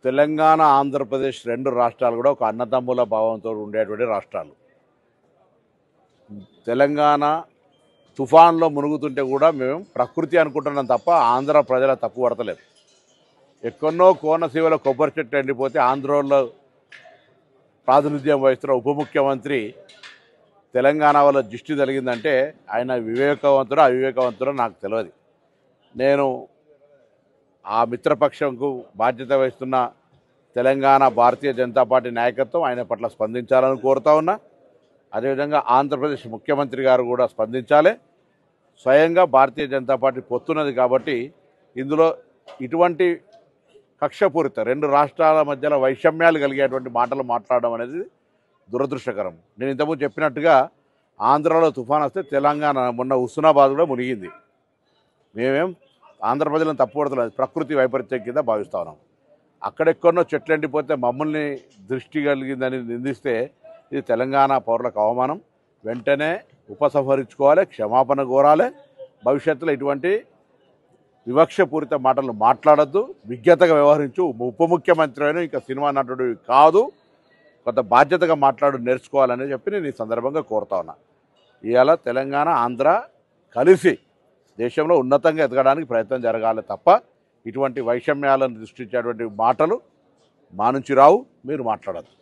తెలంగాణ ఆంధ్రప్రదేశ్ రెండు రాష్ట్రాలు కూడా ఒక అన్నదమ్ముల భావంతో ఉండేటువంటి రాష్ట్రాలు. తెలంగాణ తుఫాన్లో మునుగుతుంటే కూడా మేము ప్రకృతి అనుకుంటున్నాం తప్ప ఆంధ్ర ప్రజల తప్పు పడతలేదు. ఎక్కడో కోనసీమలో కొబ్బరి చెట్టు ఎండిపోతే ఆంధ్రలో ప్రాతినిధ్యం వహిస్తున్న ఉప ముఖ్యమంత్రి తెలంగాణ వల్ల దృష్టి జరిగిందంటే ఆయన వివేకవంతుడో అవివేకవంతుడో నాకు తెలియదు. నేను ఆ మిత్రపక్షంకు బాధ్యత వహిస్తున్న తెలంగాణ భారతీయ జనతా పార్టీ నాయకత్వం ఆయన పట్ల స్పందించాలని కోరుతా ఉన్నా. అదేవిధంగా ఆంధ్రప్రదేశ్ ముఖ్యమంత్రి గారు కూడా స్పందించాలి. స్వయంగా భారతీయ జనతా పార్టీ పొత్తున్నది కాబట్టి ఇందులో ఇటువంటి కక్షపూరిత రెండు రాష్ట్రాల మధ్యలో వైషమ్యాలు కలిగేటువంటి మాటలు మాట్లాడడం అనేది దురదృష్టకరం. నేను ఇంతకుముందు చెప్పినట్టుగా ఆంధ్రాలో తుఫాన్ వస్తే తెలంగాణ మొన్న హుస్నాబాద్ కూడా మునిగింది. మేమేం ఆంధ్ర ప్రజలను తప్పుపడతలేదు, ప్రకృతి వైపరీత్యం కింద భావిస్తా ఉన్నాం. అక్కడెక్కడో చెట్లు ఎండిపోతే మమ్మల్ని దృష్టి కలిగిందని నిందిస్తే ఇది తెలంగాణ పౌరులకు అవమానం. వెంటనే ఉపసంహరించుకోవాలి, క్షమాపణ కోరాలి. భవిష్యత్తులో ఇటువంటి వివక్షపూరిత మాటలు మాట్లాడద్దు, విజ్ఞతగా వ్యవహరించు. ఉప ముఖ్యమంత్రి అయినా ఇంకా సినిమా నటుడు కాదు, కొంత బాధ్యతగా మాట్లాడు నేర్చుకోవాలని చెప్పి నేను ఈ సందర్భంగా కోరుతా ఉన్నా. ఇవాళ తెలంగాణ ఆంధ్ర కలిసి దేశంలో ఉన్నతంగా ఎదగడానికి ప్రయత్నం జరగాలి తప్ప ఇటువంటి వైషమ్యాలను సృష్టించేటువంటి మాటలు మా నుంచి రావు, మీరు మాట్లాడద్దు.